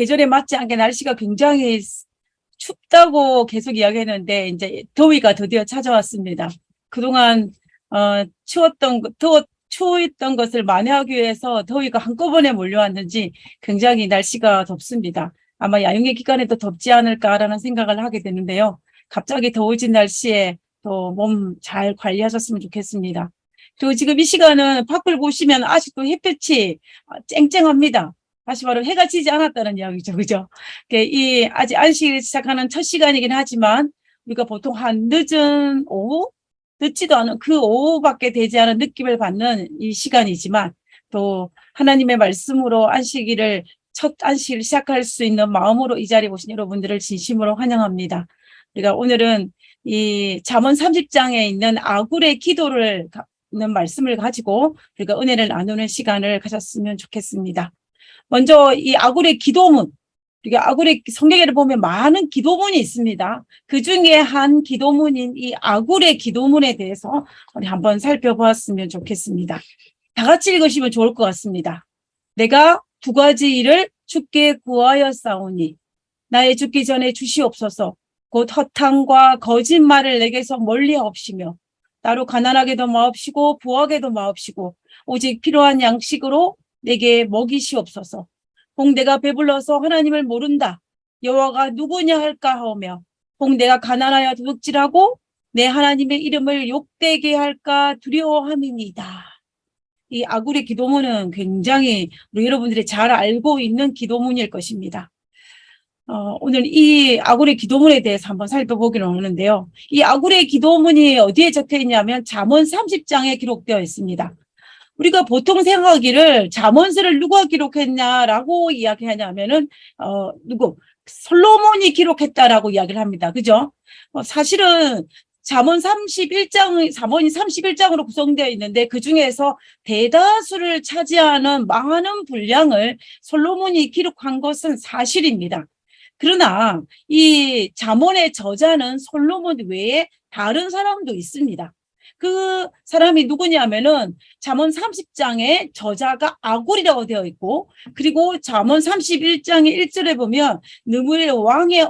계절에 맞지 않게 날씨가 굉장히 춥다고 계속 이야기했는데 이제 더위가 드디어 찾아왔습니다. 그동안 추웠던 것을 만회하기 위해서 더위가 한꺼번에 몰려왔는지 굉장히 날씨가 덥습니다. 아마 야영의 기간에도 덥지 않을까라는 생각을 하게 되는데요. 갑자기 더워진 날씨에 또 몸 잘 관리하셨으면 좋겠습니다. 그리고 지금 이 시간은 밖을 보시면 아직도 햇볕이 쨍쨍합니다. 다시 말하면 해가 지지 않았다는 이야기죠. 그죠? 이 아직 안식일 시작하는 첫 시간이긴 하지만 우리가 보통 한 늦은 오후? 늦지도 않은 그 오후밖에 되지 않은 느낌을 받는 이 시간이지만 또 하나님의 말씀으로 첫 안식일을 시작할 수 있는 마음으로 이 자리에 오신 여러분들을 진심으로 환영합니다. 우리가 오늘은 이 잠언 30장에 있는 아굴의 기도를 있는 말씀을 가지고 우리가 은혜를 나누는 시간을 가졌으면 좋겠습니다. 먼저 이 아굴의 기도문, 우리가 아굴의 성경에를 보면 많은 기도문이 있습니다. 그 중에 한 기도문인 이 아굴의 기도문에 대해서 우리 한번 살펴보았으면 좋겠습니다. 다 같이 읽으시면 좋을 것 같습니다. 내가 두 가지 일을 주께 구하였사오니 나의 죽기 전에 주시옵소서. 곧 허탕과 거짓말을 내게서 멀리하옵시며 나로 가난하게도 마옵시고 부하게도 마옵시고 오직 필요한 양식으로 내게 먹이시옵소서. 혹 내가 배불러서 하나님을 모른다. 여호와가 누구냐 할까 하오며 혹 내가 가난하여 도둑질하고 내 하나님의 이름을 욕되게 할까 두려워함이니이다. 이 아굴의 기도문은 굉장히 우리 여러분들이 잘 알고 있는 기도문일 것입니다. 오늘 이 아굴의 기도문에 대해서 한번 살펴보기로 하는데요. 이 아굴의 기도문이 어디에 적혀 있냐면 잠언 30장에 기록되어 있습니다. 우리가 보통 생각하기를 잠언서를 누가 기록했냐라고 이야기하냐면은 솔로몬이 기록했다라고 이야기를 합니다. 그죠? 사실은 잠언이 31장으로 구성되어 있는데 그 중에서 대다수를 차지하는 많은 분량을 솔로몬이 기록한 것은 사실입니다. 그러나 이 잠언의 저자는 솔로몬 외에 다른 사람도 있습니다. 그 사람이 누구냐면은 잠언 30장의 저자가 아굴이라고 되어 있고 그리고 잠언 31장의 1절에 보면 느무엘 왕의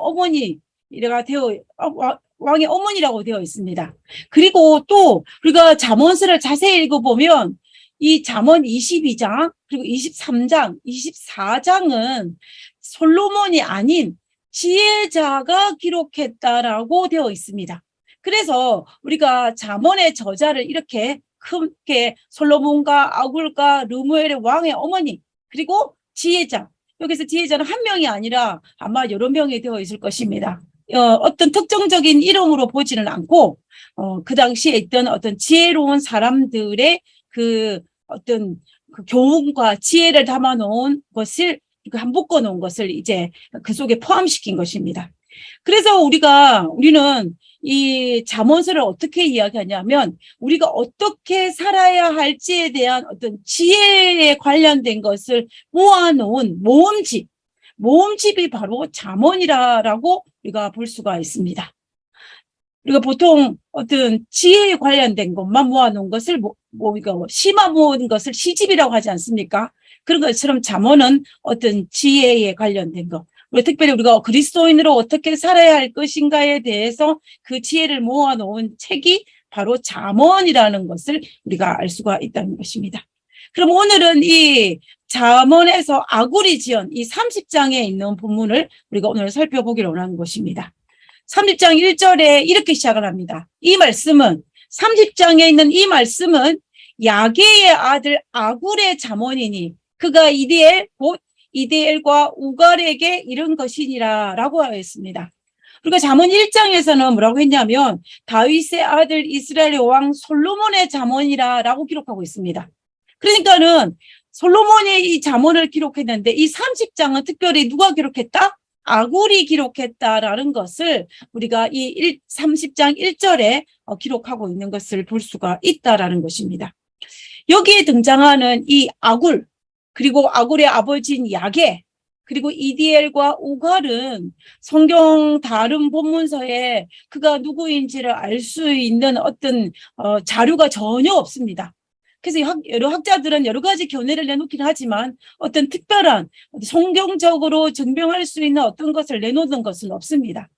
왕의 어머니라고 되어 있습니다. 그리고 또 우리가 잠언서를 자세히 읽어보면 이 잠언 22장 그리고 23장, 24장은 솔로몬이 아닌 지혜자가 기록했다라고 되어 있습니다. 그래서 우리가 잠언의 저자를 이렇게 크게 솔로몬과 아굴과 르무엘의 왕의 어머니 그리고 지혜자, 여기서 지혜자는 한 명이 아니라 아마 여러 명이 되어 있을 것입니다. 어떤 특정적인 이름으로 보지는 않고 그 당시에 있던 어떤 지혜로운 사람들의 어떤 교훈과 지혜를 담아놓은 것을 묶어 놓은 것을 이제 그 속에 포함시킨 것입니다. 그래서 우리는 이 잠언서를 어떻게 이야기하냐면 우리가 어떻게 살아야 할지에 대한 어떤 지혜에 관련된 것을 모아놓은 모음집이 바로 잠언이라고 우리가 볼 수가 있습니다. 우리가 보통 어떤 지혜에 관련된 것만 모아놓은 것을 심화 모은 것을 시집이라고 하지 않습니까? 그런 것처럼 잠언은 어떤 지혜에 관련된 것. 특별히 우리가 그리스도인으로 어떻게 살아야 할 것인가에 대해서 그 지혜를 모아놓은 책이 바로 잠언이라는 것을 우리가 알 수가 있다는 것입니다. 그럼 오늘은 이 잠언에서 아굴이 지은 이 30장에 있는 본문을 우리가 오늘 살펴보기로 원하는 것입니다. 30장 1절에 이렇게 시작을 합니다. 30장에 있는 이 말씀은 야게의 아들 아굴의 잠언이니 그가 이디엘과 우갈에게 이른 것이니라 라고 하였습니다. 그리고 잠언 1장에서는 뭐라고 했냐면 다윗의 아들 이스라엘의 왕 솔로몬의 잠언이라 라고 기록하고 있습니다. 그러니까는 솔로몬이 이 잠언을 기록했는데 이 30장은 특별히 누가 기록했다? 아굴이 기록했다라는 것을 우리가 이 30장 1절에 기록하고 있는 것을 볼 수가 있다라는 것입니다. 여기에 등장하는 이 아굴 그리고 아굴의 아버지인 야게 그리고 이디엘과 우갈은 성경 다른 본문서에 그가 누구인지를 알 수 있는 어떤 자료가 전혀 없습니다. 그래서 여러 학자들은 여러 가지 견해를 내놓긴 하지만 어떤 특별한 성경적으로 증명할 수 있는 어떤 것을 내놓는 것은 없습니다.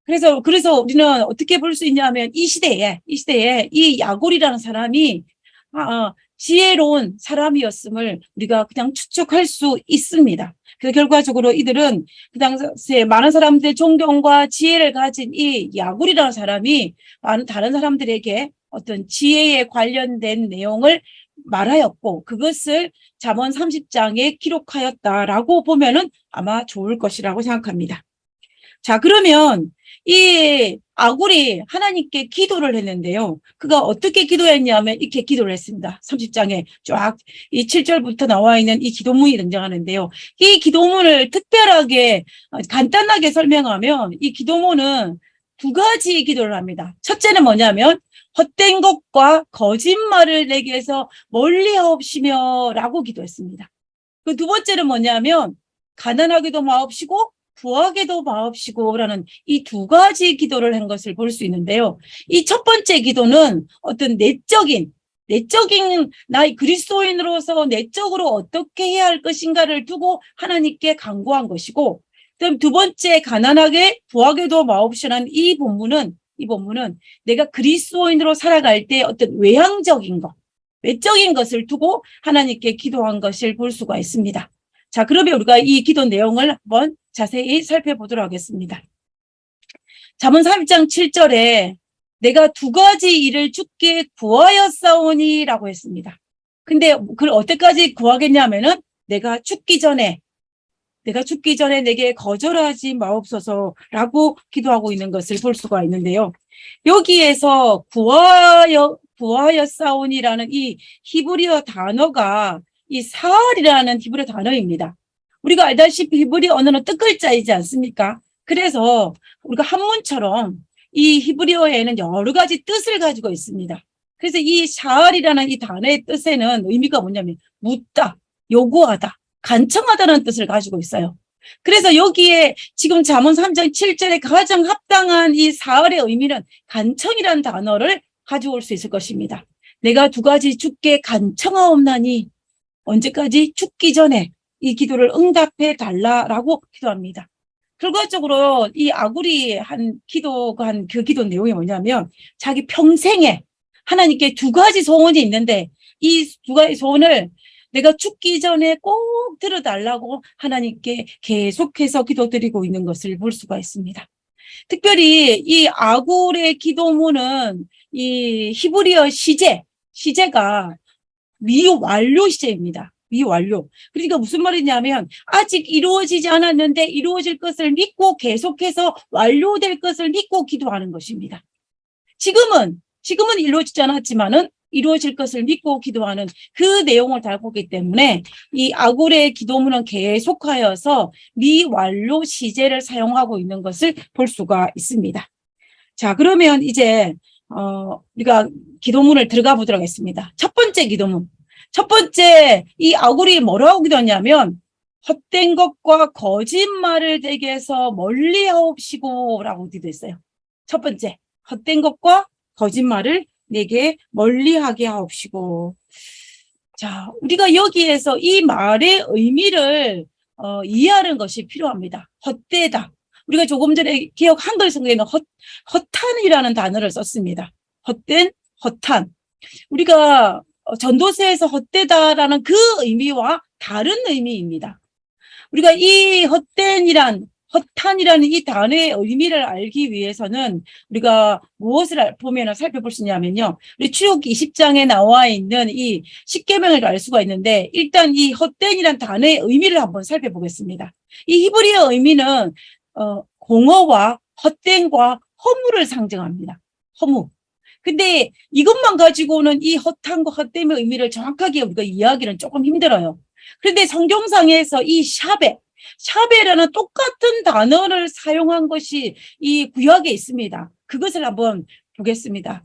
그래서 우리는 어떻게 볼 수 있냐면 이 시대에 이 야골이라는 사람이 지혜로운 사람이었음을 우리가 그냥 추측할 수 있습니다. 그래서 결과적으로 이들은 그 당시에 많은 사람들의 존경과 지혜를 가진 이 야골이라는 사람이 많은 다른 사람들에게 어떤 지혜에 관련된 내용을 말하였고 그것을 잠언 30장에 기록하였다라고 보면은 아마 좋을 것이라고 생각합니다. 자, 그러면 이 아굴이 하나님께 기도를 했는데요. 그가 어떻게 기도했냐면 이렇게 기도를 했습니다. 30장에 쫙 이 7절부터 나와 있는 이 기도문이 등장하는데요. 이 기도문을 특별하게 간단하게 설명하면 이 기도문은 두 가지 기도를 합니다. 첫째는 뭐냐면 헛된 것과 거짓말을 내게서 멀리하옵시며 라고 기도했습니다. 그 두 번째는 뭐냐면 가난하게도 마옵시고 부하게도 마옵시고라는 이 두 가지 기도를 한 것을 볼 수 있는데요. 이 첫 번째 기도는 어떤 내적인 나의 그리스도인으로서 내적으로 어떻게 해야 할 것인가를 두고 하나님께 간구한 것이고, 그다음 두 번째 가난하게 부하게도 마옵시라는 이 본문은 내가 그리스도인으로 살아갈 때 어떤 외적인 것을 두고 하나님께 기도한 것을 볼 수가 있습니다. 자, 그러면 우리가 이 기도 내용을 한번 자세히 살펴보도록 하겠습니다. 잠언 3장 7절에 내가 두 가지 일을 주께 구하였사오니 라고 했습니다. 근데 그걸 어때까지 구하겠냐면은 내가 죽기 전에 내게 거절하지 마옵소서라고 기도하고 있는 것을 볼 수가 있는데요. 여기에서 구하였사오니라는 이 히브리어 단어가 이 사알이라는 히브리어 단어입니다. 우리가 알다시피 히브리어 언어는 뜻글자이지 않습니까? 그래서 우리가 한문처럼 이 히브리어에는 여러 가지 뜻을 가지고 있습니다. 그래서 이 사알이라는 이 단어의 뜻에는 의미가 뭐냐면 묻다, 요구하다, 간청하다는 뜻을 가지고 있어요. 그래서 여기에 지금 잠언 3장 7절에 가장 합당한 이 사알의 의미는 간청이라는 단어를 가져올 수 있을 것입니다. 내가 두 가지 주께 간청하옵나니 언제까지? 죽기 전에 이 기도를 응답해 달라라고 기도합니다. 결과적으로 이 아굴이 한 그 기도 내용이 뭐냐면 자기 평생에 하나님께 두 가지 소원이 있는데 이 두 가지 소원을 내가 죽기 전에 꼭 들어달라고 하나님께 계속해서 기도드리고 있는 것을 볼 수가 있습니다. 특별히 이 아굴의 기도문은 이 히브리어 시제가 미완료 시제입니다. 미완료. 그러니까 무슨 말이냐면 아직 이루어지지 않았는데 이루어질 것을 믿고 계속해서 완료될 것을 믿고 기도하는 것입니다. 지금은 이루어지지 않았지만은 이루어질 것을 믿고 기도하는 그 내용을 담고 있기 때문에 이 아굴의 기도문은 계속하여서 미완료 시제를 사용하고 있는 것을 볼 수가 있습니다. 자, 그러면 이제 우리가 기도문을 들어가 보도록 하겠습니다. 첫 번째 기도문. 첫 번째 이 아굴이 뭐라고 기도하냐면 헛된 것과 거짓말을 내게서 멀리하옵시고 라고 기도했어요. 첫 번째 헛된 것과 거짓말을 내게 멀리하게 하옵시고. 자, 우리가 여기에서 이 말의 의미를 이해하는 것이 필요합니다. 헛되다. 우리가 조금 전에 개역 한글 성경에는 허탄이라는 단어를 썼습니다. 헛된, 허탄. 우리가 전도서에서 헛되다라는 그 의미와 다른 의미입니다. 우리가 이 허탄이라는 이 단어의 의미를 알기 위해서는 우리가 무엇을 보면 살펴볼 수 있냐면요. 우리 출애굽기 20장에 나와 있는 이 십계명을 알 수가 있는데 일단 이 헛된이라는 단어의 의미를 한번 살펴보겠습니다. 이 히브리어 의미는 공허와 헛된과 허무를 상징합니다. 허무. 근데 이것만 가지고는 이 헛한과 헛됨의 의미를 정확하게 우리가 이해하기는 조금 힘들어요. 그런데 성경상에서 이 샤베라는 똑같은 단어를 사용한 것이 이 구약에 있습니다. 그것을 한번 보겠습니다.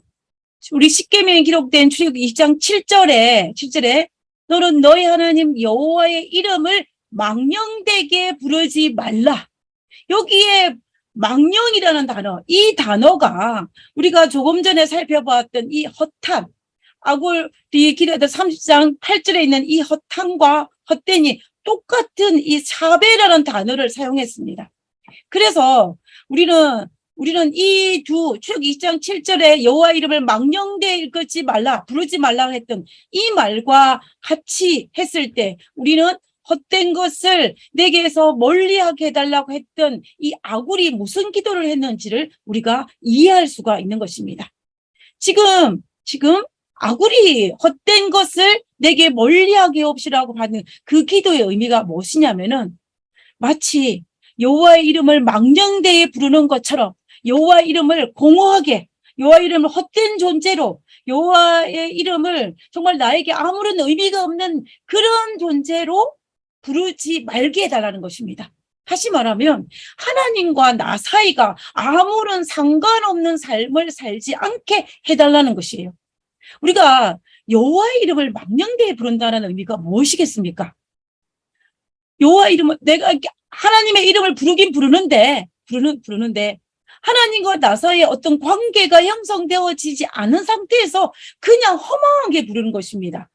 우리 십계명에 기록된 출애굽기 20장 7절에 너는 너희 하나님 여호와의 이름을 망령되게 부르지 말라. 여기에 망령이라는 단어, 이 단어가 우리가 조금 전에 살펴봤던 이 허탄, 아굴이 기도했던 30장 8절에 있는 이 헛함과 헛된이 똑같은 이 사배라는 단어를 사용했습니다. 그래서 우리는 이 출애굽 20장 7절에 여호와 이름을 망령되이 일컫지 말라, 부르지 말라 했던 이 말과 같이 했을 때 우리는 헛된 것을 내게서 멀리하게 해달라고 했던 이 아굴이 무슨 기도를 했는지를 우리가 이해할 수가 있는 것입니다. 지금 아굴이 헛된 것을 내게 멀리하게 없이라고 받는 그 기도의 의미가 무엇이냐면은 마치 여호와의 이름을 망령되이 부르는 것처럼 여호와의 이름을 공허하게, 여호와의 이름을 헛된 존재로, 여호와의 이름을 정말 나에게 아무런 의미가 없는 그런 존재로 부르지 말게 해달라는 것입니다. 다시 말하면 하나님과 나 사이가 아무런 상관없는 삶을 살지 않게 해달라는 것이에요. 우리가 여호와의 이름을 망령되이 부른다는 의미가 무엇이겠습니까? 여호와의 이름은 내가 하나님의 이름을 부르긴 부르는데 하나님과 나 사이에 어떤 관계가 형성되어지지 않은 상태에서 그냥 허망하게 부르는 것입니다.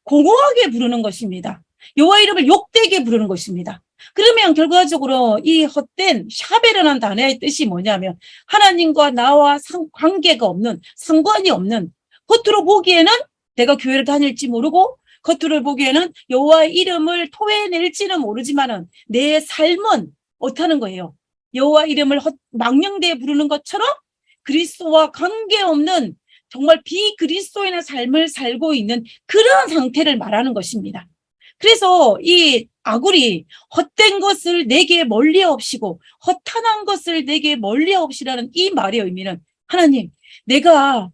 공허하게 부르는 것입니다. 여호와 이름을 욕되게 부르는 것입니다. 그러면 결과적으로 이 헛된 샤베르라는 단어의 뜻이 뭐냐면 하나님과 나와 관계가 없는, 상관이 없는, 겉으로 보기에는 내가 교회를 다닐지 모르고 겉으로 보기에는 여호와의 이름을 토해낼지는 모르지만은 내 삶은 어떻다는 거예요? 여호와 이름을 망령되이 부르는 것처럼 그리스도와 관계없는 정말 비그리스도인의 삶을 살고 있는 그런 상태를 말하는 것입니다. 그래서 이 아굴이 헛된 것을 내게 멀리 없이고 허탄한 것을 내게 멀리 없이라는 이 말의 의미는 하나님, 내가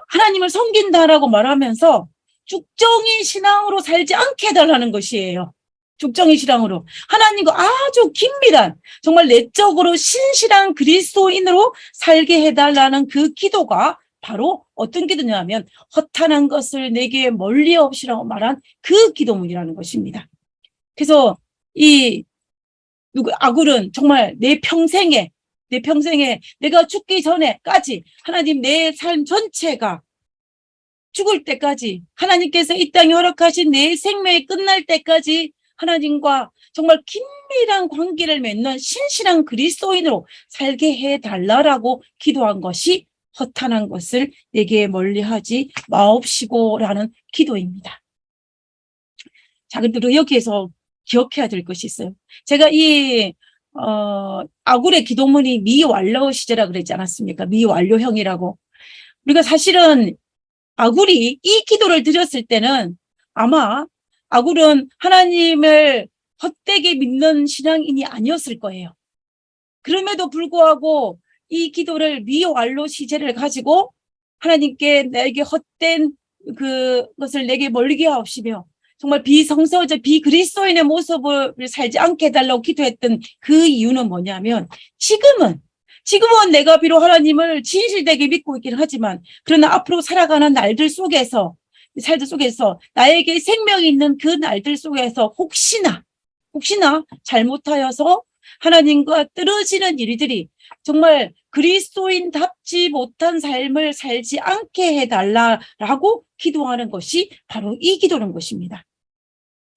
하나님을 섬긴다라고 말하면서 죽정인 신앙으로 살지 않게 해달라는 것이에요. 죽정인 신앙으로 하나님과 아주 긴밀한 정말 내적으로 신실한 그리스도인으로 살게 해달라는 그 기도가 바로 어떤 기도냐면 허탄한 것을 내게 멀리 없이라고 말한 그 기도문이라는 것입니다. 그래서 아굴은 정말 내 평생에 내가 죽기 전에까지 하나님 내 삶 전체가 죽을 때까지 하나님께서 이 땅에 허락하신 내 생명이 끝날 때까지 하나님과 정말 긴밀한 관계를 맺는 신실한 그리스도인으로 살게 해달라고 기도한 것이 허탄한 것을 내게 멀리하지 마옵시고라는 기도입니다. 자, 그리고 여기에서 기억해야 될 것이 있어요. 제가 아굴의 기도문이 미완료 시제라 그랬지 않았습니까? 미완료형이라고. 우리가 사실은 아굴이 이 기도를 드렸을 때는 아마 아굴은 하나님을 헛되게 믿는 신앙인이 아니었을 거예요. 그럼에도 불구하고 이 기도를 미완료 시제를 가지고 하나님께 내게 헛된 그것을 내게 멀리게 하옵시며 정말 비성서적 비그리스도인의 모습을 살지 않게 해달라고 기도했던 그 이유는 뭐냐면 지금은 내가 비록 하나님을 진실되게 믿고 있긴 하지만 그러나 앞으로 살아가는 날들 속에서 나에게 생명이 있는 그 날들 속에서 혹시나 잘못하여서 하나님과 떨어지는 일들이 정말 그리스도인답지 못한 삶을 살지 않게 해달라라고 기도하는 것이 바로 이 기도는 것입니다.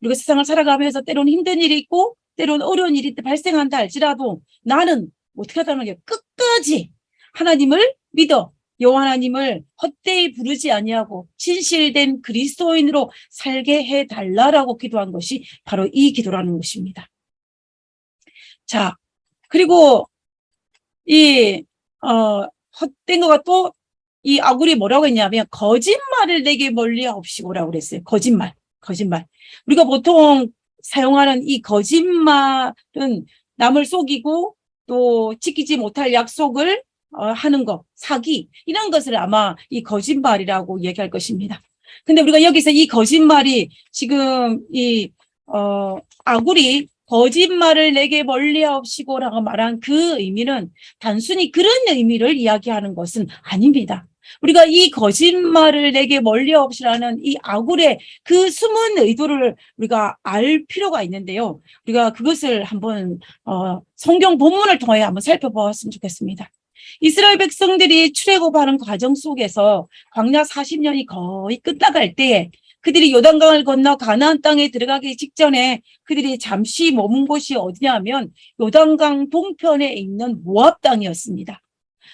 우리가 세상을 살아가면서 때로는 힘든 일이 있고 때로는 어려운 일이 발생한다 할지라도 나는 어떻게 하다는 게 끝까지 하나님을 믿어 여호와 하나님을 헛되이 부르지 아니하고 진실된 그리스도인으로 살게 해달라라고 기도한 것이 바로 이 기도라는 것입니다. 자, 그리고 헛된 거가 또 이 아굴이 뭐라고 했냐면 거짓말을 내게 멀리 하옵시고라고 그랬어요. 거짓말. 우리가 보통 사용하는 이 거짓말은 남을 속이고 또 지키지 못할 약속을 하는 것, 사기 이런 것을 아마 이 거짓말이라고 얘기할 것입니다. 근데 우리가 여기서 이 거짓말이 지금 아굴이 거짓말을 내게 멀리하옵시고라고 말한 그 의미는 단순히 그런 의미를 이야기하는 것은 아닙니다. 우리가 이 거짓말을 내게 멀리하옵시라는 이 아굴의 그 숨은 의도를 우리가 알 필요가 있는데요. 우리가 그것을 한번 성경 본문을 통해 한번 살펴보았으면 좋겠습니다. 이스라엘 백성들이 출애굽하는 과정 속에서 광야 40년이 거의 끝나갈 때에 그들이 요단강을 건너 가나안 땅에 들어가기 직전에 그들이 잠시 머문 곳이 어디냐면 요단강 동편에 있는 모압 땅이었습니다.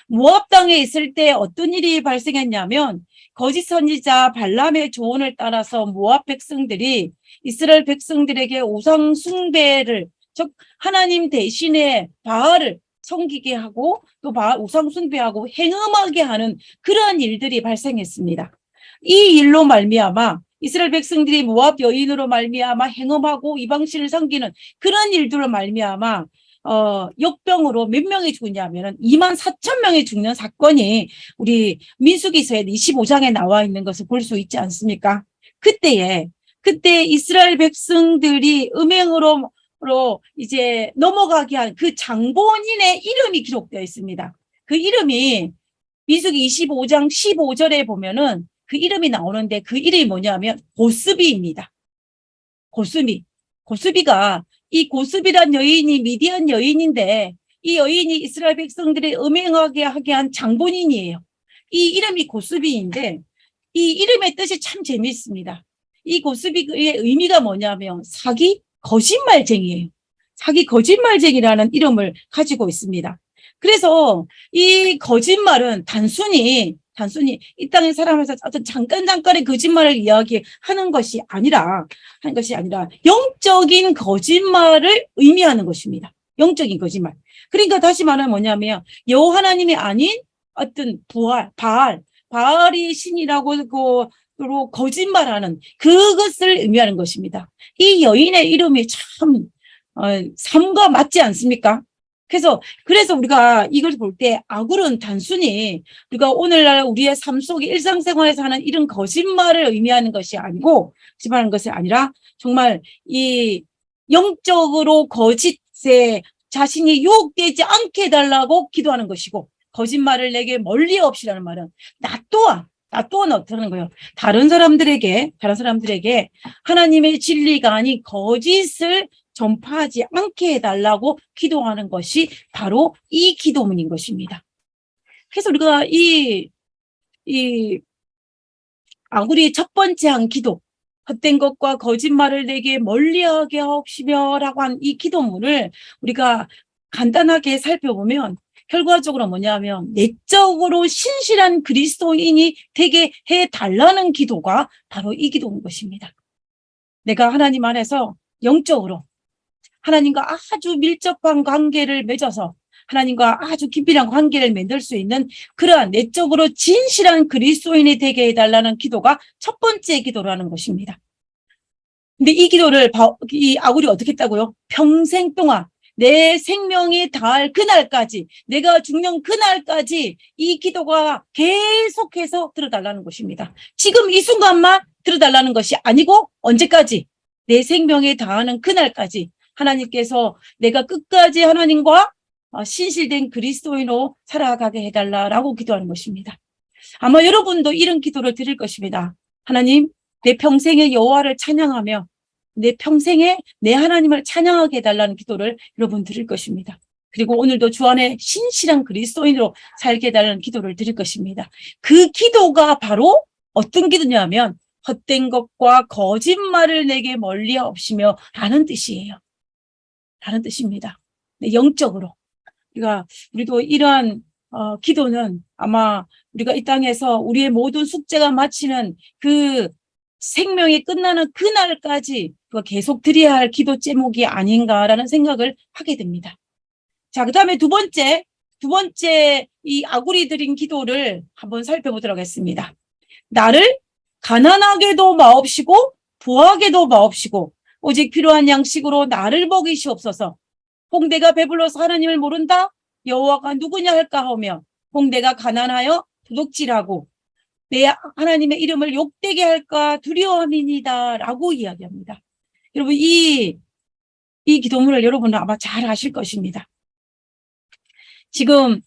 모압 땅에 있을 때 어떤 일이 발생했냐면 거짓 선지자 발람의 조언을 따라서 모압 백성들이 이스라엘 백성들에게 우상 숭배를, 즉 하나님 대신에 바알을 섬기게 하고 또 우상 숭배하고 행음하게 하는 그러한 일들이 발생했습니다. 이 일로 말미암아 이스라엘 백성들이 모압 여인으로 말미암아 행음하고 이방신을 섬기는 그런 일들로 말미암아 역병으로 몇 명이 죽었냐면은 24,000명이 죽는 사건이 우리 민수기서의 25장에 나와 있는 것을 볼 수 있지 않습니까? 그때 이스라엘 백성들이 음행으로 이제 넘어가게 한 그 장본인의 이름이 기록되어 있습니다. 그 이름이 민수기 25장 15절에 보면은 그 이름이 나오는데 그 이름이 뭐냐면 고스비입니다. 고스비가 이 고스비란 여인이 미디안 여인인데 이 여인이 이스라엘 백성들이 음행하게 하게 한 장본인이에요. 이 이름이 고스비인데 이 이름의 뜻이 참 재미있습니다. 이 고스비의 의미가 뭐냐면 사기 거짓말쟁이에요. 사기 거짓말쟁이라는 이름을 가지고 있습니다. 그래서 이 거짓말은 단순히 이 땅에 살아가면서 어떤 잠깐의 거짓말을 이야기하는 것이 아니라 영적인 거짓말을 의미하는 것입니다. 영적인 거짓말. 그러니까 다시 말하면 뭐냐면 여호와 하나님이 아닌 어떤 바알이 신이라고 거짓말하는 그것을 의미하는 것입니다. 이 여인의 이름이 참 삶과 맞지 않습니까? 그래서 우리가 이걸 볼 때 아굴은 단순히 우리가 오늘날 우리의 삶 속에 일상생활에서 하는 이런 거짓말을 의미하는 것이 아니고, 거짓말하는 것이 아니라 정말 이 영적으로 거짓에 자신이 유혹되지 않게 해달라고 기도하는 것이고, 거짓말을 내게 멀리 없이라는 말은 나 또한 어떻게 하는 거예요? 다른 사람들에게 하나님의 진리가 아닌 거짓을 전파하지 않게 해달라고 기도하는 것이 바로 이 기도문인 것입니다. 그래서 우리가 이 아굴이 첫 번째 한 기도, 헛된 것과 거짓말을 내게 멀리하게 하옵시며 라고 한 이 기도문을 우리가 간단하게 살펴보면 결과적으로 뭐냐면 내적으로 신실한 그리스도인이 되게 해달라는 기도가 바로 이 기도인 것입니다. 내가 하나님 안에서 영적으로 하나님과 아주 밀접한 관계를 맺어서 하나님과 아주 깊이한 관계를 만들 수 있는 그러한 내적으로 진실한 그리스도인이 되게 해달라는 기도가 첫 번째 기도라는 것입니다. 근데 이 기도를 이 아굴이 어떻게 했다고요? 평생 동안 내 생명이 닿을 그날까지, 내가 죽는 그날까지 이 기도가 계속해서 들어달라는 것입니다. 지금 이 순간만 들어달라는 것이 아니고 언제까지? 내 생명에 닿는 그날까지 하나님께서 내가 끝까지 하나님과 신실된 그리스도인으로 살아가게 해달라라고 기도하는 것입니다. 아마 여러분도 이런 기도를 드릴 것입니다. 하나님, 내 평생에 여호와를 찬양하며 내 평생에 내 하나님을 찬양하게 해달라는 기도를 여러분 드릴 것입니다. 그리고 오늘도 주 안에 신실한 그리스도인으로 살게 해달라는 기도를 드릴 것입니다. 그 기도가 바로 어떤 기도냐면 헛된 것과 거짓말을 내게 멀리 없이며 라는 뜻이에요. 라는 뜻입니다. 네, 영적으로. 우리도 이러한 기도는 아마 우리가 이 땅에서 우리의 모든 숙제가 마치는 그 생명이 끝나는 그날까지 계속 드려야 할 기도 제목이 아닌가라는 생각을 하게 됩니다. 자, 그 다음에 두 번째 이 아굴이 드린 기도를 한번 살펴보도록 하겠습니다. 나를 가난하게도 마옵시고 부하게도 마옵시고 오직 필요한 양식으로 나를 먹이시옵소서. 홍대가 배불러서 하나님을 모른다? 여호와가 누구냐 할까 하며 홍대가 가난하여 도둑질하고 내 하나님의 이름을 욕되게 할까 두려움이니다 라고 이야기합니다. 여러분 이 기도문을 여러분은 아마 잘 아실 것입니다. 지금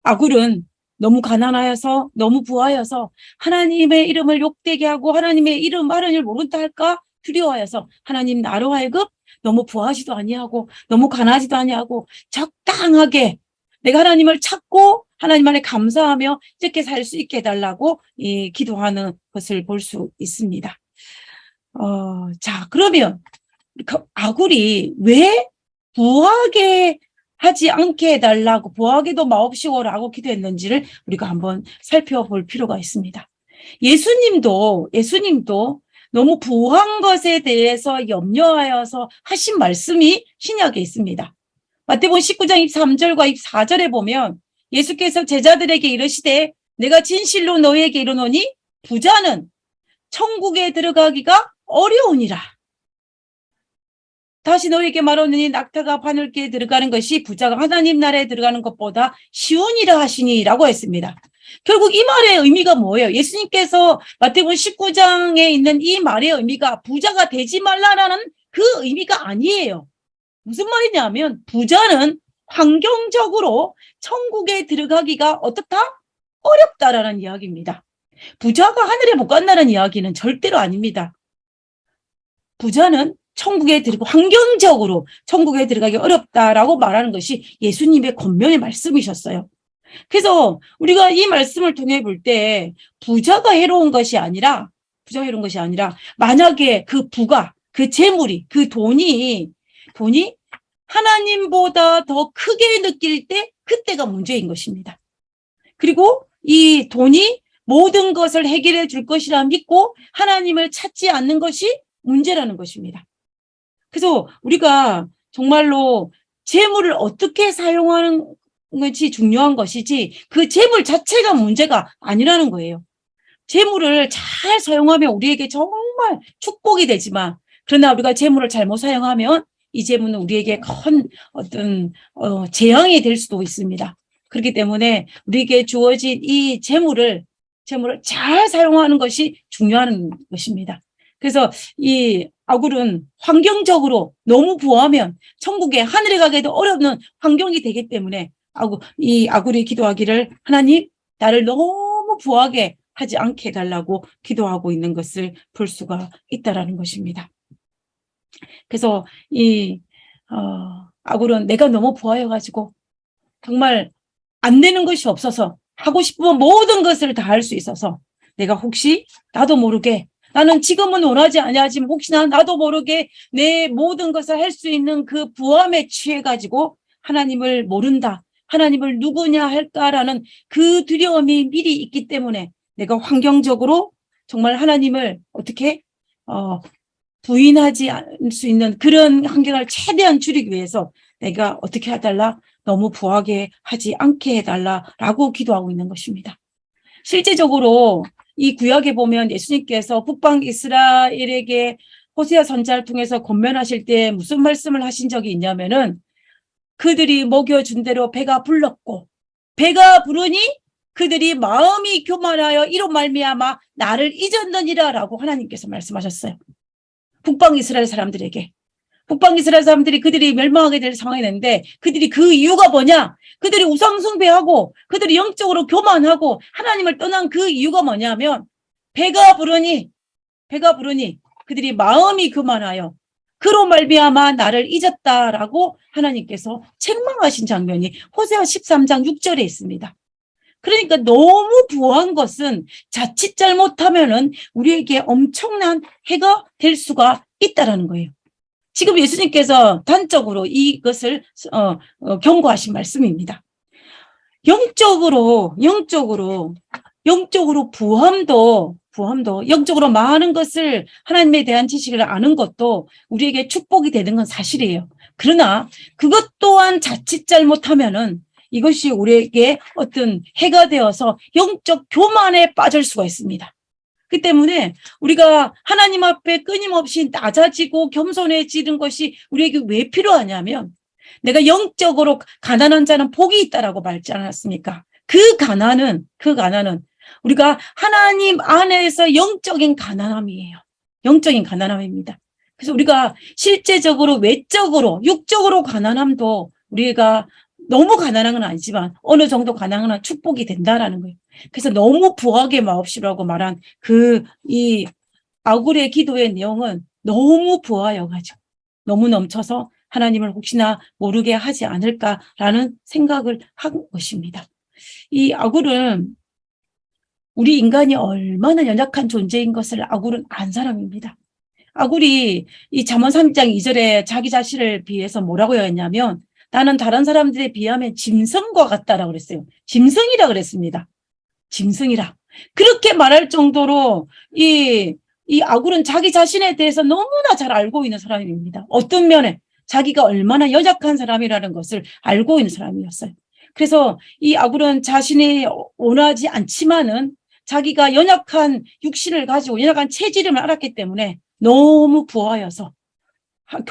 아굴은 너무 가난하여서 너무 부하여서 하나님의 이름을 욕되게 하고 하나님의 이름 하나님을 모른다 할까 두려워해서 하나님 나로 하여금 너무 부하지도 아니하고 너무 가난하지도 아니하고 적당하게 내가 하나님을 찾고 하나님 안에 감사하며 이렇게 살 수 있게 해달라고 기도하는 것을 볼 수 있습니다. 자, 그러면 아굴이 왜 부하게 하지 않게 해달라고, 부하게도 마옵시고라고 기도했는지를 우리가 한번 살펴볼 필요가 있습니다. 예수님도 너무 부한 것에 대해서 염려하여서 하신 말씀이 신약에 있습니다. 마태복음 19장 23절과 24절에 보면 예수께서 제자들에게 이르시되 내가 진실로 너희에게 이르노니 부자는 천국에 들어가기가 어려우니라. 다시 너희에게 말하노니 낙타가 바늘기에 들어가는 것이 부자가 하나님 나라에 들어가는 것보다 쉬우니라 하시니라고 했습니다. 결국 이 말의 의미가 뭐예요? 예수님께서 마태복음 19장에 있는 이 말의 의미가 부자가 되지 말라라는 그 의미가 아니에요. 무슨 말이냐면 부자는 환경적으로 천국에 들어가기가 어떻다? 어렵다라는 이야기입니다. 부자가 하늘에 못 간다는 이야기는 절대로 아닙니다. 부자는 천국에 들어가고 환경적으로 천국에 들어가기 어렵다라고 말하는 것이 예수님의 권면의 말씀이셨어요. 그래서 우리가 이 말씀을 통해 볼 때 부자가 해로운 것이 아니라 만약에 그 부가, 그 재물이, 그 돈이 하나님보다 더 크게 느낄 때 그때가 문제인 것입니다. 그리고 이 돈이 모든 것을 해결해 줄 것이라 믿고 하나님을 찾지 않는 것이 문제라는 것입니다. 그래서 우리가 정말로 재물을 어떻게 사용하는 것이 중요한 것이지 그 재물 자체가 문제가 아니라는 거예요. 재물을 잘 사용하면 우리에게 정말 축복이 되지만 그러나 우리가 재물을 잘못 사용하면 이 재물은 우리에게 큰 어떤 재앙이 될 수도 있습니다. 그렇기 때문에 우리에게 주어진 이 재물을 잘 사용하는 것이 중요한 것입니다. 그래서 이 아굴은 환경적으로 너무 부하면 천국에 하늘에 가기도 어려운 환경이 되기 때문에 이 아굴이 기도하기를 하나님 나를 너무 부하게 하지 않게 해달라고 기도하고 있는 것을 볼 수가 있다라는 것입니다. 그래서 이 아굴은 내가 너무 부하여가지고 정말 안 되는 것이 없어서 하고 싶으면 모든 것을 다 할 수 있어서 내가 혹시 나도 모르게 나는 지금은 원하지 아니하지만 혹시나 나도 모르게 내 모든 것을 할 수 있는 그 부함에 취해가지고 하나님을 모른다. 하나님을 누구냐 할까라는 그 두려움이 미리 있기 때문에 내가 환경적으로 정말 하나님을 어떻게 부인하지 않을 수 있는 그런 환경을 최대한 줄이기 위해서 내가 어떻게 해달라? 너무 부하게 하지 않게 해달라라고 기도하고 있는 것입니다. 실제적으로 이 구약에 보면 예수님께서 북방 이스라엘에게 호세아 선지자를 통해서 권면하실 때 무슨 말씀을 하신 적이 있냐면은 그들이 먹여준 대로 배가 불렀고 배가 부르니 그들이 마음이 교만하여 이로 말미암아 나를 잊었느니라라고 하나님께서 말씀하셨어요. 북방 이스라엘 사람들에게. 북방 이스라엘 사람들이 그들이 멸망하게 될 상황이 됐는데 그들이 그 이유가 뭐냐? 그들이 우상 숭배하고 그들이 영적으로 교만하고 하나님을 떠난 그 이유가 뭐냐면 배가 부르니 그들이 마음이 교만하여 그로 말미암아 나를 잊었다라고 하나님께서 책망하신 장면이 호세아 13장 6절에 있습니다. 그러니까 너무 부한 것은 자칫 잘못하면은 우리에게 엄청난 해가 될 수가 있다라는 거예요. 지금 예수님께서 단적으로 이것을 경고하신 말씀입니다. 영적으로 부함도 영적으로 많은 것을 하나님에 대한 지식을 아는 것도 우리에게 축복이 되는 건 사실이에요. 그러나 그것 또한 자칫 잘못하면은 이것이 우리에게 어떤 해가 되어서 영적 교만에 빠질 수가 있습니다. 그 때문에 우리가 하나님 앞에 끊임없이 낮아지고 겸손해지는 것이 우리에게 왜 필요하냐면 내가 영적으로 가난한 자는 복이 있다라고 말지 않았습니까? 그 가난은 우리가 하나님 안에서 영적인 가난함이에요. 영적인 가난함입니다. 그래서 우리가 실제적으로 외적으로 육적으로 가난함도 우리가 너무 가난한 건 아니지만 어느 정도 가난한 축복이 된다라는 거예요. 그래서 너무 부하게 마옵시라고 말한 이 아굴의 기도의 내용은 너무 부하여가지고 너무 넘쳐서 하나님을 혹시나 모르게 하지 않을까라는 생각을 한 것입니다. 이 아굴은 우리 인간이 얼마나 연약한 존재인 것을 아굴은 안 사람입니다. 아굴이 이 잠언 3장 2절에 자기 자신을 비해서 뭐라고 했냐면 나는 다른 사람들에 비하면 짐승과 같다라고 그랬어요. 짐승이라 그랬습니다. 짐승이라. 그렇게 말할 정도로 이 아굴은 자기 자신에 대해서 너무나 잘 알고 있는 사람입니다. 어떤 면에 자기가 얼마나 연약한 사람이라는 것을 알고 있는 사람이었어요. 그래서 이 아굴은 자신이 원하지 않지만은 자기가 연약한 육신을 가지고 연약한 체질임을 알았기 때문에 너무 부하여서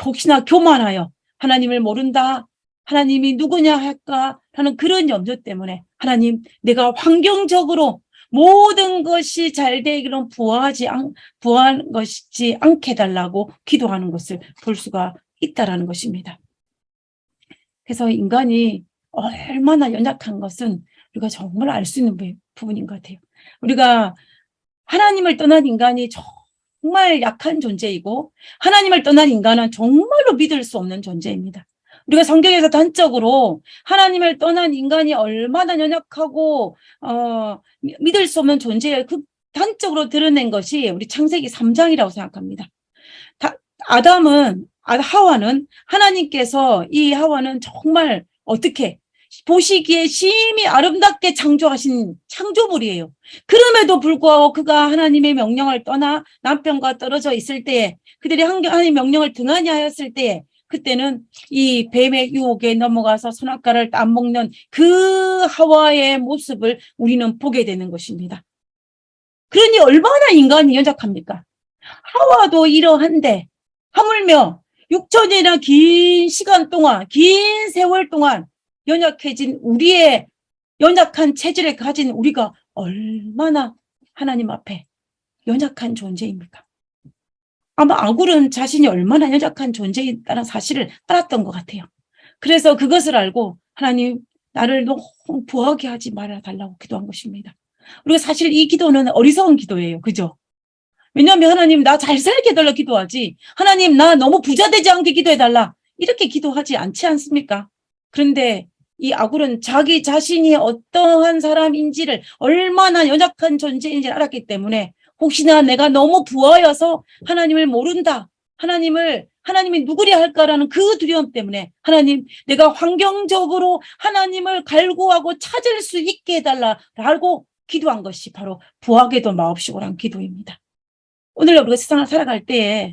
혹시나 교만하여 하나님을 모른다. 하나님이 누구냐 할까 하는 그런 염려 때문에 하나님 내가 환경적으로 모든 것이 잘 되기로 부한 것이지 않게 해달라고 기도하는 것을 볼 수가 있다라는 것입니다. 그래서 인간이 얼마나 연약한 것은 우리가 정말 알 수 있는 부분인 것 같아요. 우리가 하나님을 떠난 인간이 정말 약한 존재이고 하나님을 떠난 인간은 정말로 믿을 수 없는 존재입니다. 우리가 성경에서 단적으로 하나님을 떠난 인간이 얼마나 연약하고 믿을 수 없는 존재를 단적으로 드러낸 것이 우리 창세기 3장이라고 생각합니다. 하와는 하나님께서 이 하와는 정말 어떻게 보시기에 심히 아름답게 창조하신 창조물이에요. 그럼에도 불구하고 그가 하나님의 명령을 떠나 남편과 떨어져 있을 때에 그들이 하나님의 명령을 등한히 하였을 때에 그때는 이 뱀의 유혹에 넘어가서 선악과를 따먹는 그 하와의 모습을 우리는 보게 되는 것입니다. 그러니 얼마나 인간이 연약합니까? 하와도 이러한데 하물며 6천이나 긴 시간 동안 긴 세월 동안 연약해진 우리의 연약한 체질을 가진 우리가 얼마나 하나님 앞에 연약한 존재입니까? 아마 아굴은 자신이 얼마나 연약한 존재이다는 사실을 알았던 것 같아요. 그래서 그것을 알고 하나님 나를 너무 부하게 하지 말아달라고 기도한 것입니다. 그리고 사실 이 기도는 어리석은 기도예요. 그죠? 왜냐하면 하나님 나 잘 살게 해달라 기도하지 하나님 나 너무 부자 되지 않게 기도해달라 이렇게 기도하지 않지 않습니까? 그런데 이 아굴은 자기 자신이 어떠한 사람인지를 얼마나 연약한 존재인지를 알았기 때문에 혹시나 내가 너무 부하여서 하나님을 모른다. 하나님이 누구랴 할까라는 그 두려움 때문에 하나님 내가 환경적으로 하나님을 갈구하고 찾을 수 있게 해달라라고 기도한 것이 바로 부하게도 마옵시고란 기도입니다. 오늘 우리가 세상을 살아갈 때에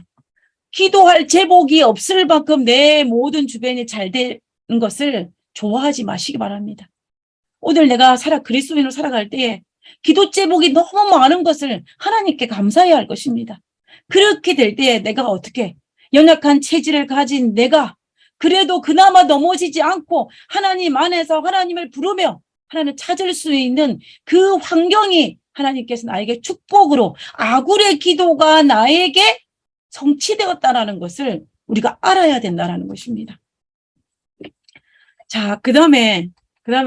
기도할 제복이 없을 만큼 내 모든 주변이 잘 되는 것을 좋아하지 마시기 바랍니다. 오늘 내가 그리스도인으로 살아갈 때에 기도 제복이 너무 많은 것을 하나님께 감사해야 할 것입니다. 그렇게 될 때에 내가 어떻게 연약한 체질을 가진 내가 그래도 그나마 넘어지지 않고 하나님 안에서 하나님을 부르며 하나님을 찾을 수 있는 그 환경이 하나님께서 나에게 축복으로 아굴의 기도가 나에게 성취되었다라는 것을 우리가 알아야 된다라는 것입니다. 자, 그 다음에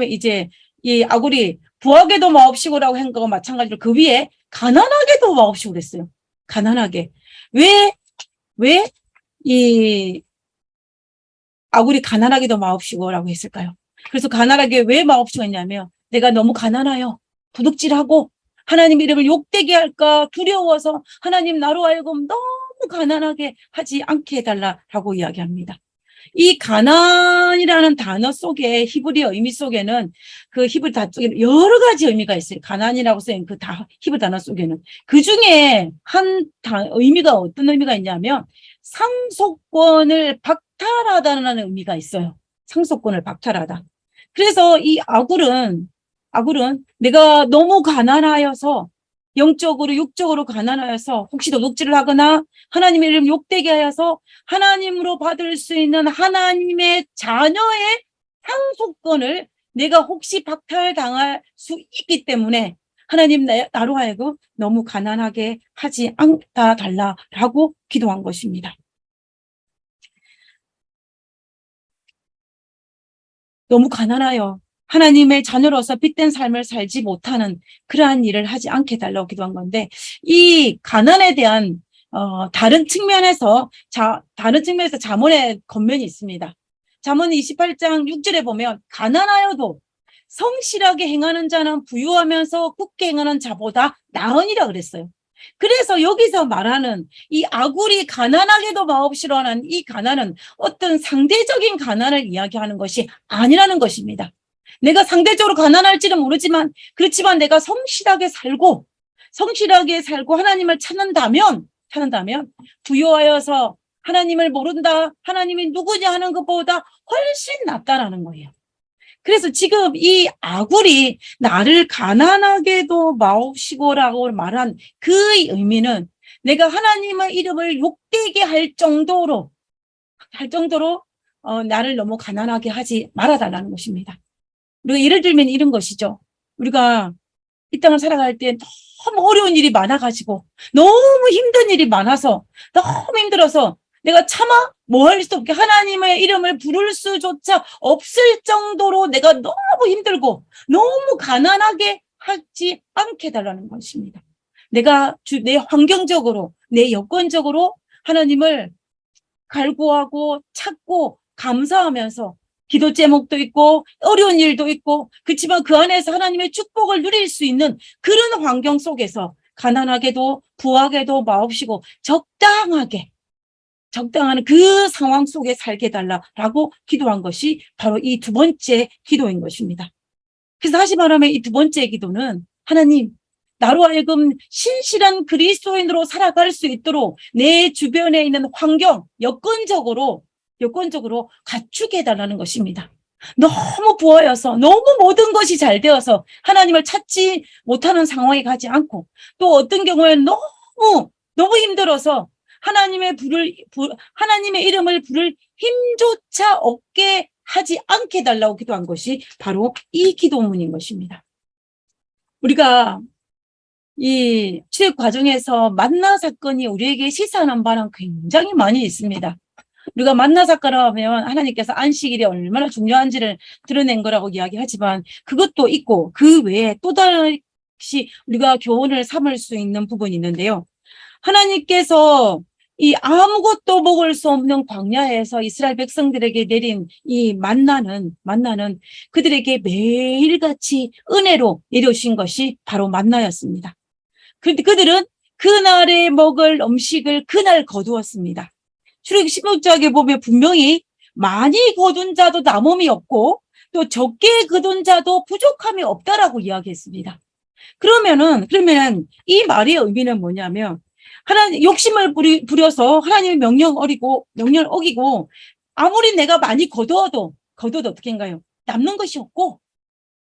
이제 이 아굴이 부하게도 마옵시고라고 한 거와 마찬가지로 그 위에 가난하게도 마옵시고 그랬어요. 가난하게. 왜 이 아굴이 가난하게도 마옵시고라고 했을까요? 그래서 가난하게 왜 마옵시고 했냐면 내가 너무 가난하여 도둑질하고 하나님 이름을 욕되게 할까 두려워서 하나님 나로 하여금 너무 가난하게 하지 않게 해달라라고 이야기합니다. 이 가난이라는 단어 속에 히브리어 의미 속에는 그 히브리 단어 속에는 여러 가지 의미가 있어요. 가난이라고 쓰인 그 히브리 단어 속에는 그 중에 의미가 어떤 의미가 있냐면 상속권을 박탈하다는 의미가 있어요. 상속권을 박탈하다. 그래서 이 아굴은 내가 너무 가난하여서 영적으로 육적으로 가난하여서 혹시 도둑질을 하거나 하나님의 이름 욕되게 하여서 하나님으로 받을 수 있는 하나님의 자녀의 상속권을 내가 혹시 박탈당할 수 있기 때문에 하나님 나로 하여금 너무 가난하게 하지 않다 달라라고 기도한 것입니다. 너무 가난하여 하나님의 자녀로서 핏된 삶을 살지 못하는 그러한 일을 하지 않게 해달라고 기도한 건데 이 가난에 대한 다른 측면에서 잠언의 겉면이 있습니다. 잠언 28장 6절에 보면 가난하여도 성실하게 행하는 자는 부유하면서 굳게 행하는 자보다 나으니라 그랬어요. 그래서 여기서 말하는 이 아굴이 가난하게도 마옵시로 하는 이 가난은 어떤 상대적인 가난을 이야기하는 것이 아니라는 것입니다. 내가 상대적으로 가난할지는 모르지만 그렇지만 내가 성실하게 살고 하나님을 찾는다면 부유하여서 하나님을 모른다, 하나님이 누구냐 하는 것보다 훨씬 낫다라는 거예요. 그래서 지금 이 아굴이 나를 가난하게도 마옵시고라고 말한 그 의미는 내가 하나님의 이름을 욕되게 할 정도로 나를 너무 가난하게 하지 말아달라는 것입니다. 우리가 예를 들면 이런 것이죠. 우리가 이 땅을 살아갈 때 너무 어려운 일이 많아가지고 너무 힘든 일이 많아서 너무 힘들어서 내가 차마 뭐 할 수 없게 하나님의 이름을 부를 수조차 없을 정도로 내가 너무 힘들고 너무 가난하게 하지 않게 달라는 것입니다. 내가 내 환경적으로 내 여건적으로 하나님을 갈구하고 찾고 감사하면서 기도 제목도 있고 어려운 일도 있고 그렇지만 그 안에서 하나님의 축복을 누릴 수 있는 그런 환경 속에서 가난하게도 부하게도 마옵시고 적당한 그 상황 속에 살게 달라라고 기도한 것이 바로 이 두 번째 기도인 것입니다. 그래서 다시 말하면 이 두 번째 기도는 하나님 나로 하여금 신실한 그리스도인으로 살아갈 수 있도록 내 주변에 있는 환경 여건적으로 갖추게 해달라는 것입니다. 너무 부하여서 너무 모든 것이 잘 되어서 하나님을 찾지 못하는 상황에 가지 않고 또 어떤 경우에는 너무 힘들어서 하나님의 이름을 부를 힘조차 없게 하지 않게 해달라고 기도한 것이 바로 이 기도문인 것입니다. 우리가 이 취업 과정에서 만나 사건이 우리에게 시사하는 바는 굉장히 많이 있습니다. 우리가 만나 사건을 하면 하나님께서 안식일이 얼마나 중요한지를 드러낸 거라고 이야기하지만 그것도 있고 그 외에 또다시 우리가 교훈을 삼을 수 있는 부분이 있는데요. 하나님께서 이 아무것도 먹을 수 없는 광야에서 이스라엘 백성들에게 내린 이 만나는 그들에게 매일같이 은혜로 내려오신 것이 바로 만나였습니다. 그런데 그들은 그날에 먹을 음식을 그날 거두었습니다. 출애굽기 16장에 보면 분명히 많이 거둔 자도 남음이 없고 또 적게 거둔 자도 부족함이 없다라고 이야기했습니다. 그러면 이 말의 의미는 뭐냐면 하나님 욕심을 부려서 하나님의 명령을 어기고 아무리 내가 많이 거두어도 어떻게 한가요? 남는 것이 없고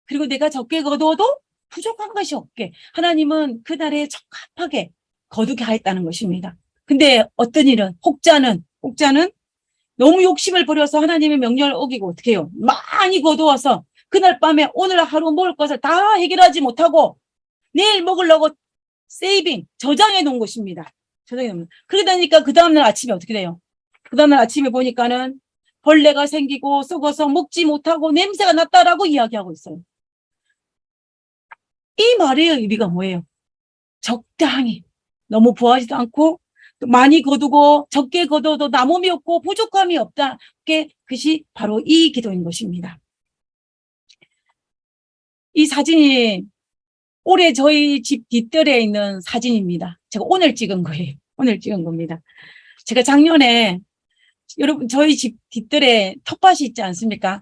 그리고 내가 적게 거두어도 부족한 것이 없게 하나님은 그날에 적합하게 거두게 하였다는 것입니다. 근데 어떤 일은 혹자는 너무 욕심을 부려서 하나님의 명령을 어기고 어떻게 해요? 많이 거두어서 그날 밤에 오늘 하루 먹을 것을 다 해결하지 못하고 내일 먹으려고 저장해 놓은 것입니다. 그러다니까 그 다음날 아침에 어떻게 돼요? 그 다음날 아침에 보니까는 벌레가 생기고 썩어서 먹지 못하고 냄새가 났다라고 이야기하고 있어요. 이 말의 의미가 뭐예요? 적당히 너무 부하지도 않고 많이 거두고 적게 거둬도 남음이 없고 부족함이 없다. 그것이 바로 이 기도인 것입니다. 이 사진이 올해 저희 집 뒷뜰에 있는 사진입니다. 제가 오늘 찍은 거예요. 오늘 찍은 겁니다. 제가 작년에 여러분 저희 집 뒷뜰에 텃밭이 있지 않습니까?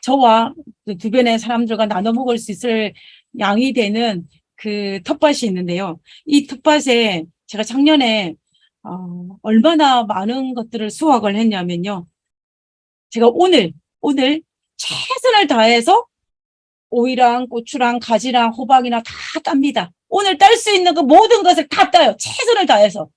저와 그 주변의 사람들과 나눠 먹을 수 있을 양이 되는 그 텃밭이 있는데요. 이 텃밭에 제가 작년에 얼마나 많은 것들을 수확을 했냐면요. 제가 오늘 최선을 다해서 오이랑 고추랑 가지랑 호박이나 다 땁니다. 오늘 딸 수 있는 그 모든 것을 다 따요. 최선을 다해서.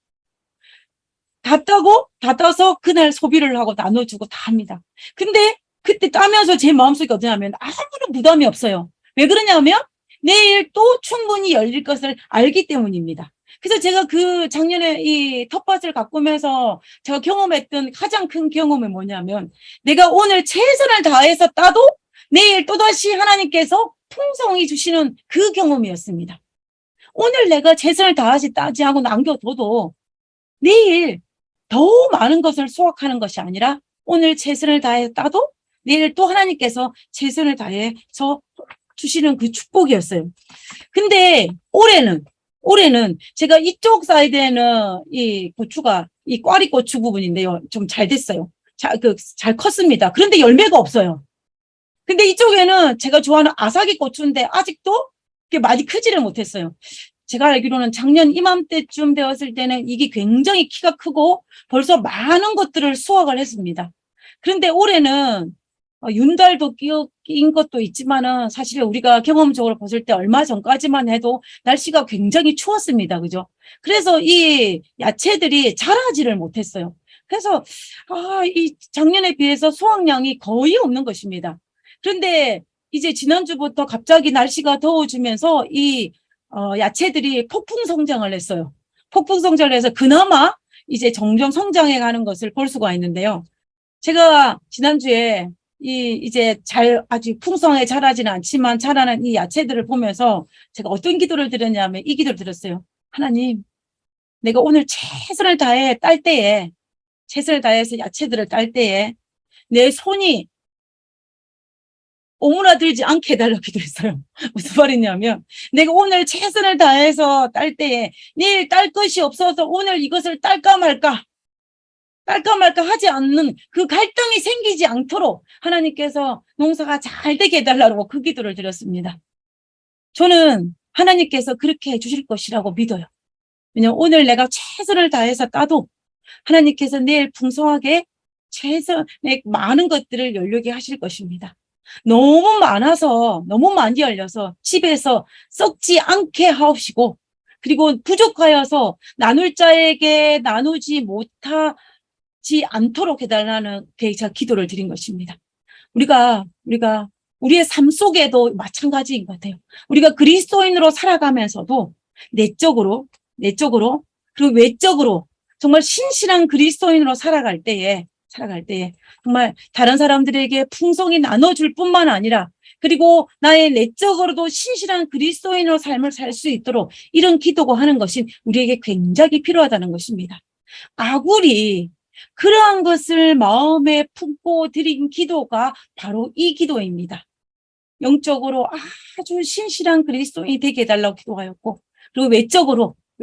다 따서 그날 소비를 하고 나눠주고 다 합니다. 근데 그때 따면서 제 마음속에 어떠냐면 아무런 부담이 없어요. 왜 그러냐면 내일 또 충분히 열릴 것을 알기 때문입니다. 그래서 제가 그 작년에 이 텃밭을 가꾸면서 제가 경험했던 가장 큰 경험이 뭐냐면 내가 오늘 최선을 다해서 따도 내일 또다시 하나님께서 풍성히 주시는 그 경험이었습니다. 오늘 내가 최선을 다하지 따지 하고 남겨둬도 내일 더 많은 것을 수확하는 것이 아니라 오늘 최선을 다해 따도 내일 또 하나님께서 최선을 다해서 주시는 그 축복이었어요. 근데 올해는 제가 이쪽 사이드에는 이 고추가 이 꽈리 고추 부분인데요. 좀 잘 됐어요. 잘 컸습니다. 그런데 열매가 없어요. 근데 이쪽에는 제가 좋아하는 아삭이 고추인데 아직도 많이 크지를 못했어요. 제가 알기로는 작년 이맘때쯤 되었을 때는 이게 굉장히 키가 크고 벌써 많은 것들을 수확을 했습니다. 그런데 올해는 윤달도 낀 것도 있지만은 사실 우리가 경험적으로 봤을 때 얼마 전까지만 해도 날씨가 굉장히 추웠습니다. 그죠? 그래서 이 야채들이 자라지를 못했어요. 그래서 이 작년에 비해서 수확량이 거의 없는 것입니다. 그런데 이제 지난주부터 갑자기 날씨가 더워지면서 이 야채들이 폭풍 성장을 했어요. 폭풍 성장을 해서 그나마 이제 정정 성장해 가는 것을 볼 수가 있는데요. 제가 지난주에 이제 아주 풍성하게 자라지는 않지만 자라는 이 야채들을 보면서 제가 어떤 기도를 드렸냐면 이 기도를 드렸어요. 하나님, 내가 오늘 최선을 다해서 야채들을 딸 때에 내 손이 오므라들지 않게 해달라고 기도했어요. 무슨 말이냐면 내가 오늘 최선을 다해서 딸 때에 내일 딸 것이 없어서 오늘 이것을 딸까 말까 하지 않는 그 갈등이 생기지 않도록 하나님께서 농사가 잘 되게 해달라고 그 기도를 드렸습니다. 저는 하나님께서 그렇게 해주실 것이라고 믿어요. 왜냐하면 오늘 내가 최선을 다해서 따도 하나님께서 내일 풍성하게 최선의 많은 것들을 열리게 하실 것입니다. 너무 많아서 너무 많이 열려서 집에서 썩지 않게 하옵시고 그리고 부족하여서 나눌 자에게 나누지 못하지 않도록 해달라는 제가 기도를 드린 것입니다. 우리가 우리의 삶 속에도 마찬가지인 것 같아요. 우리가 그리스도인으로 살아가면서도 내적으로 그리고 외적으로 정말 신실한 그리스도인으로 살아갈 때에 정말 다른 사람들에게 풍성히 나눠줄 뿐만 아니라 그리고 나의 내적으로도 신실한 그리스도인으로 삶을 살 수 있도록 이런 기도가 하는 것이 우리에게 굉장히 필요하다는 것입니다. 아굴이 그러한 것을 마음에 품고 드린 기도가 바로 이 기도입니다. 영적으로 아주 신실한 그리스도인이 되게 해달라고 기도하였고 그리고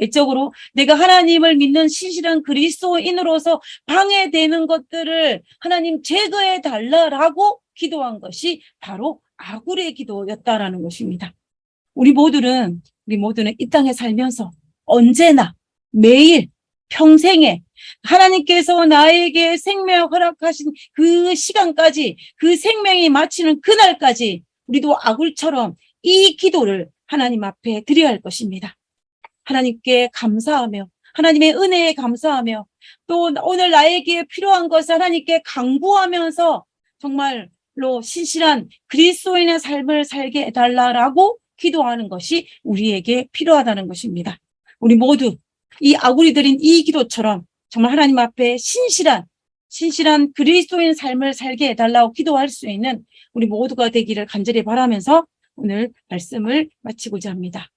외적으로 내가 하나님을 믿는 신실한 그리스도인으로서 방해되는 것들을 하나님 제거해 달라라고 기도한 것이 바로 아굴의 기도였다라는 것입니다. 우리 모두는 이 땅에 살면서 언제나 매일 평생에 하나님께서 나에게 생명을 허락하신 그 시간까지 그 생명이 마치는 그날까지 우리도 아굴처럼 이 기도를 하나님 앞에 드려야 할 것입니다. 하나님께 감사하며 하나님의 은혜에 감사하며 또 오늘 나에게 필요한 것을 하나님께 강구하면서 정말로 신실한 그리스도인의 삶을 살게 해달라고 기도하는 것이 우리에게 필요하다는 것입니다. 우리 모두 이 아굴이 드린 이 기도처럼 정말 하나님 앞에 신실한 그리스도인 삶을 살게 해달라고 기도할 수 있는 우리 모두가 되기를 간절히 바라면서 오늘 말씀을 마치고자 합니다.